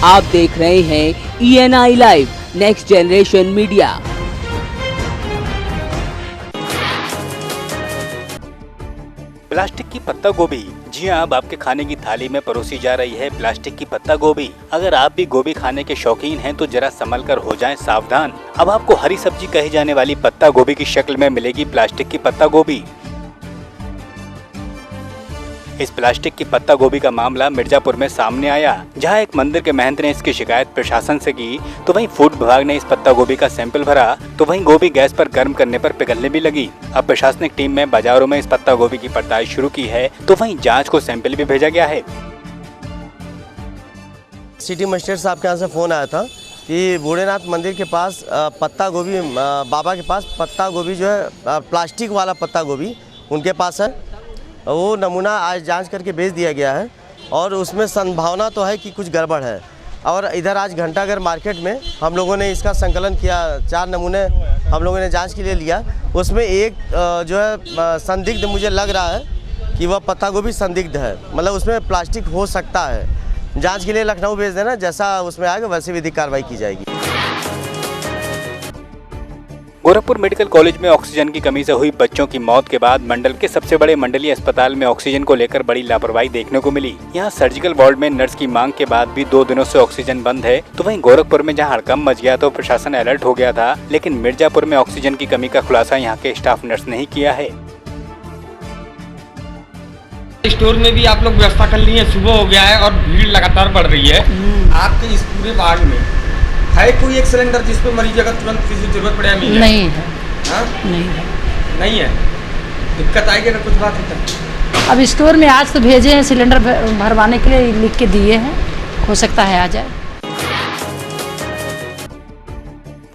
आप देख रहे हैं ENI live next generation media. Plastic की पत्ता गोभी, जी हाँ, अब आपके खाने की थाली में परोसी जा रही है प्लास्टिक की पत्ता गोभी। अगर आप भी गोभी खाने के शौकीन हैं तो जरा संभल कर हो जाएं सावधान। अब आपको हरी सब्जी कही जाने वाली पत्ता गोभी की शक्ल में मिलेगी प्लास्टिक की पत्ता गोभी। इस प्लास्टिक की पत्ता गोभी का मामला मिर्जापुर में सामने आया, जहां एक मंदिर के महंत ने इसकी शिकायत प्रशासन से की, तो वहीं फूड विभाग ने इस पत्ता गोभी का सैंपल भरा, तो वहीं गोभी गैस पर गर्म करने पर पिघलने भी लगी। अब प्रशासनिक टीम में बाजारों में इस पत्ता गोभी की पड़ताल शुरू की है, तो वहीं जांच को सैंपल भी भेजा गया है। सिटी मजिस्ट्रेट साहब के यहाँ से फ़ोन आया था कि बूढ़ेनाथ मंदिर के पास पत्ता गोभी, बाबा के पास पत्ता गोभी जो है प्लास्टिक वाला पत्ता गोभी उनके पास है। वो नमूना आज जांच करके भेज दिया गया है और उसमें संभावना तो है कि कुछ गड़बड़ है। और इधर आज घंटाघर मार्केट में हम लोगों ने इसका संकलन किया, 4 नमूने हम लोगों ने जांच के लिए लिया। उसमें एक जो है संदिग्ध मुझे लग रहा है कि वह पत्ता गोभी संदिग्ध है, मतलब उसमें प्लास्टिक हो सकता है। जांच के लिए लखनऊ भेज देना, जैसा उसमें आएगा वैसे विधिक कार्रवाई की जाएगी। गोरखपुर मेडिकल कॉलेज में ऑक्सीजन की कमी से हुई बच्चों की मौत के बाद मंडल के सबसे बड़े मंडलीय अस्पताल में ऑक्सीजन को लेकर बड़ी लापरवाही देखने को मिली। यहाँ सर्जिकल वार्ड में नर्स की मांग के बाद भी 2 दिनों से ऑक्सीजन बंद है, तो वहीं गोरखपुर में जहाँ हड़कंप मच गया तो प्रशासन अलर्ट हो गया था, लेकिन मिर्जापुर में ऑक्सीजन की कमी का खुलासा यहाँ के स्टाफ नर्स ने ही किया है। स्टोर में भी आप लोग व्यवस्था कर ली है, सुबह हो गया है और भीड़ लगातार बढ़ रही है। आपके इस पूरे वार्ड में है कोई एक सिलेंडर जिस पे मरीज अगर तुरंत किसी जरूरत पड़े मिल जाए? नहीं है। हाँ? नहीं है। दिक्कत आएगी ना कुछ बात है। अब स्टोर में आज तो भेजे हैं, सिलेंडर भरवाने के लिए लिख के दिए हैं, हो सकता है आ जाए।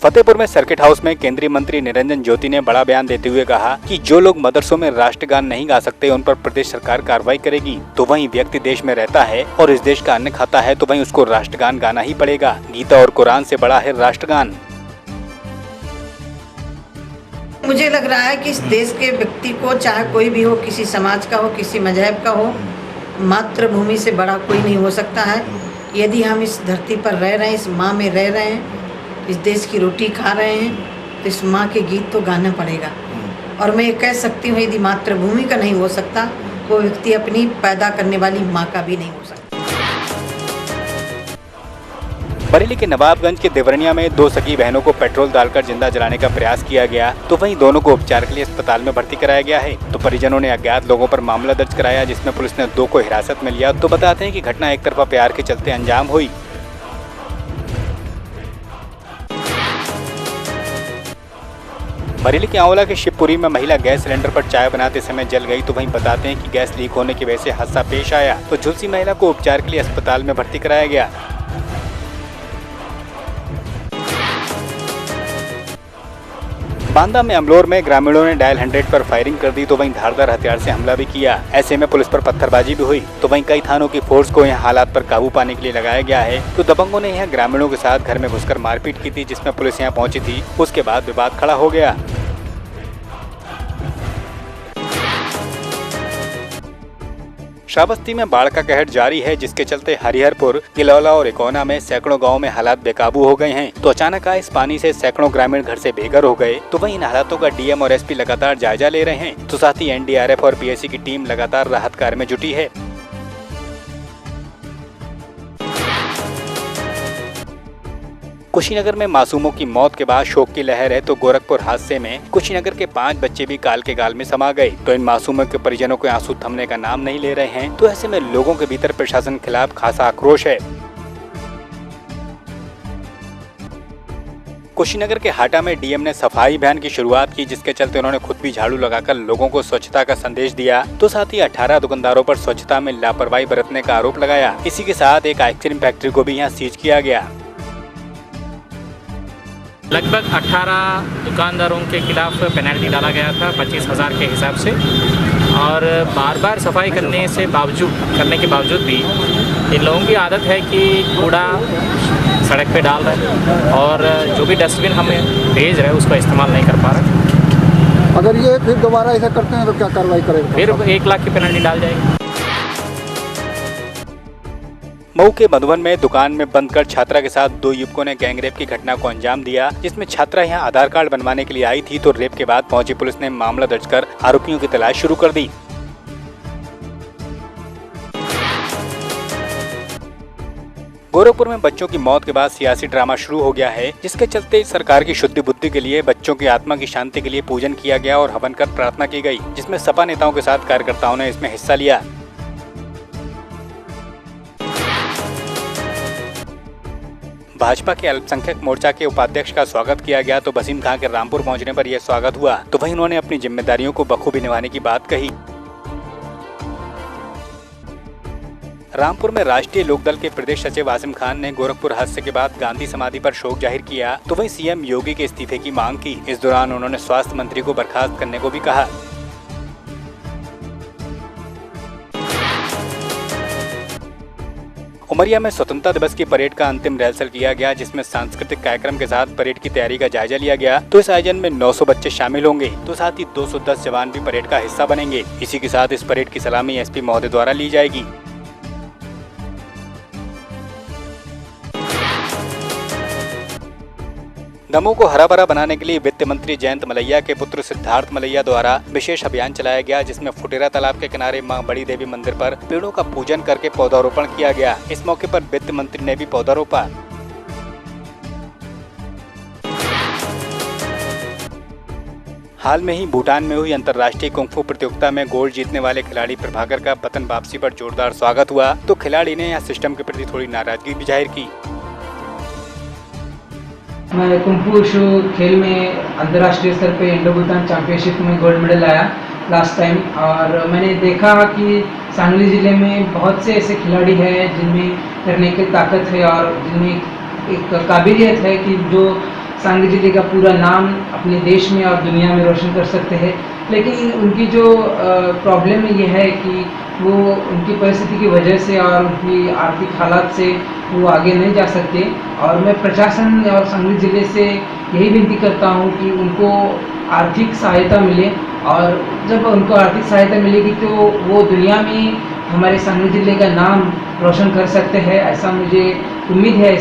फतेहपुर में सर्किट हाउस में केंद्रीय मंत्री निरंजन ज्योति ने बड़ा बयान देते हुए कहा कि जो लोग मदरसों में राष्ट्रगान नहीं गा सकते उन पर प्रदेश सरकार कार्रवाई करेगी। तो वहीं व्यक्ति देश में रहता है और इस देश का अन्न खाता है तो वहीं उसको राष्ट्रगान गाना ही पड़ेगा। गीता और कुरान से बड़ा है राष्ट्रगान। मुझे लग रहा है कि इस देश के व्यक्ति को, चाहे कोई भी हो, किसी समाज का हो, किसी मजहब का हो, मातृभूमि से बड़ा कोई नहीं हो सकता है। यदि हम इस धरती पर रह रहे हैं, इस माँ में रह रहे हैं, इस देश की रोटी खा रहे हैं, तो इस माँ के गीत तो गाना पड़ेगा। और मैं ये कह सकती हूँ, यदि मातृभूमि का नहीं हो सकता, वो व्यक्ति अपनी पैदा करने वाली माँ का भी नहीं हो सकता। बरेली के नवाबगंज के देवरनिया में 2 सगी बहनों को पेट्रोल डालकर जिंदा जलाने का प्रयास किया गया, तो वहीं दोनों को उपचार के लिए अस्पताल में भर्ती कराया गया है। तो परिजनों ने अज्ञात लोगों पर मामला दर्ज कराया, जिसमें पुलिस ने 2 को हिरासत में लिया। तो बताते हैं कि घटना एक तरफा प्यार के चलते अंजाम हुई। बरेली के आंवला के शिवपुरी में महिला गैस सिलेंडर पर चाय बनाते समय जल गई, तो वहीं बताते हैं कि गैस लीक होने की वजह से हादसा पेश आया। तो झुलसी महिला को उपचार के लिए अस्पताल में भर्ती कराया गया। बांदा में अमलोर में ग्रामीणों ने डायल 100 पर फायरिंग कर दी, तो वहीं धारदार हथियार से हमला भी किया। ऐसे में पुलिस पर पत्थरबाजी भी हुई। तो वहीं कई थानों की फोर्स को यहां हालात पर काबू पाने के लिए लगाया गया है। तो दबंगों ने यहां ग्रामीणों के साथ घर में घुसकर मारपीट की थी, जिसमें पुलिस यहां पहुंची थी। उसके बाद विवाद खड़ा हो गया। श्रावस्ती में बाढ़ का कहर जारी है, जिसके चलते हरिहरपुर, किलौला और इकोना में सैकड़ों गांवों में हालात बेकाबू हो गए हैं। तो अचानक आए इस पानी से सैकड़ों ग्रामीण घर से बेघर हो गए। तो वहीं इन हालातों का डीएम और एसपी लगातार जायजा ले रहे हैं। तो साथ ही एनडीआरएफ और पीएसी की टीम लगातार राहत कार्य में जुटी है। कुशीनगर में मासूमों की मौत के बाद शोक की लहर है। तो गोरखपुर हादसे में कुशीनगर के 5 बच्चे भी काल के गाल में समा गए। तो इन मासूमों के परिजनों के आंसू थमने का नाम नहीं ले रहे हैं। तो ऐसे में लोगों के भीतर प्रशासन के खिलाफ खासा आक्रोश है। कुशीनगर के हाटा में डीएम ने सफाई अभियान की शुरुआत की, जिसके चलते उन्होंने खुद भी झाड़ू लगाकर लोगों को स्वच्छता का संदेश दिया। तो साथ ही 18 दुकानदारों पर स्वच्छता में लापरवाही बरतने का आरोप लगाया। इसी के साथ एक आइसक्रीम फैक्ट्री को भी यहाँ सीज किया गया। लगभग 18 दुकानदारों के खिलाफ पेनल्टी डाला गया था 25,000 के हिसाब से। और बार बार सफाई करने के बावजूद भी इन लोगों की आदत है कि कूड़ा सड़क पे डाल रहे हैं और जो भी डस्टबिन हमें भेज रहे हैं उसका इस्तेमाल नहीं कर पा रहे। अगर ये फिर दोबारा ऐसा करते हैं तो क्या कार्रवाई करेंगे? फिर 1 लाख की पेनल्टी डाल जाएगी। मऊ के मधुबन में दुकान में बंद कर छात्रा के साथ 2 युवकों ने गैंगरेप की घटना को अंजाम दिया, जिसमें छात्रा यहां आधार कार्ड बनवाने के लिए आई थी तो रेप के बाद पहुंची पुलिस ने मामला दर्ज कर आरोपियों की तलाश शुरू कर दी। गोरखपुर में बच्चों की मौत के बाद सियासी ड्रामा शुरू हो गया है, जिसके चलते सरकार की शुद्धि बुद्धि के लिए बच्चों की आत्मा की शांति के लिए पूजन किया गया और हवन कर प्रार्थना की गई, जिसमें सपा नेताओं के साथ कार्यकर्ताओं ने इसमें हिस्सा लिया। भाजपा के अल्पसंख्यक मोर्चा के उपाध्यक्ष का स्वागत किया गया तो वसीम खां के रामपुर पहुंचने पर यह स्वागत हुआ, तो वहीं उन्होंने अपनी जिम्मेदारियों को बखूबी निभाने की बात कही। रामपुर में राष्ट्रीय लोकदल के प्रदेश सचिव आसिम खान ने गोरखपुर हादसे के बाद गांधी समाधि पर शोक जाहिर किया, तो वहीं सीएम योगी के इस्तीफे की मांग की। इस दौरान उन्होंने स्वास्थ्य मंत्री को बर्खास्त करने को भी कहा। उमरिया में स्वतंत्रता दिवस की परेड का अंतिम रिहर्सल किया गया, जिसमें सांस्कृतिक कार्यक्रम के साथ परेड की तैयारी का जायजा लिया गया। तो इस आयोजन में 900 बच्चे शामिल होंगे, तो साथ ही 210 जवान भी परेड का हिस्सा बनेंगे। इसी के साथ इस परेड की सलामी एसपी महोदय द्वारा ली जाएगी। दमोह को हरा भरा बनाने के लिए वित्त मंत्री जयंत मलैया के पुत्र सिद्धार्थ मलैया द्वारा विशेष अभियान चलाया गया, जिसमें फुटेरा तालाब के किनारे मां बड़ी देवी मंदिर पर पेड़ों का पूजन करके पौधारोपण किया गया। इस मौके पर वित्त मंत्री ने भी पौधा रोपा। हाल में ही भूटान में हुई अंतर्राष्ट्रीय कुंग-फू प्रतियोगिता में गोल्ड जीतने वाले खिलाड़ी प्रभाकर का वतन वापसी पर जोरदार स्वागत हुआ, तो खिलाड़ी ने यह सिस्टम के प्रति थोड़ी नाराजगी भी जाहिर की। मैं कुंग-फू वुशु खेल में अंतर्राष्ट्रीय स्तर पे इंडो भूटान चैंपियनशिप में गोल्ड मेडल आया लास्ट टाइम, और मैंने देखा कि सांगली ज़िले में बहुत से ऐसे खिलाड़ी हैं जिनमें करने की ताकत है और जिनमें एक काबिलियत है कि जो सांगली ज़िले का पूरा नाम अपने देश में और दुनिया में रोशन कर सकते हैं। लेकिन उनकी जो प्रॉब्लम ये है कि वो उनकी परिस्थिति की वजह से और उनकी आर्थिक हालात से वो आगे नहीं जा सकते, और मैं प्रशासन और सांगली ज़िले से यही विनती करता हूँ कि उनको आर्थिक सहायता मिले, और जब उनको आर्थिक सहायता मिलेगी तो वो दुनिया में हमारे सांगली ज़िले का नाम रोशन कर सकते हैं, ऐसा मुझे उम्मीद है।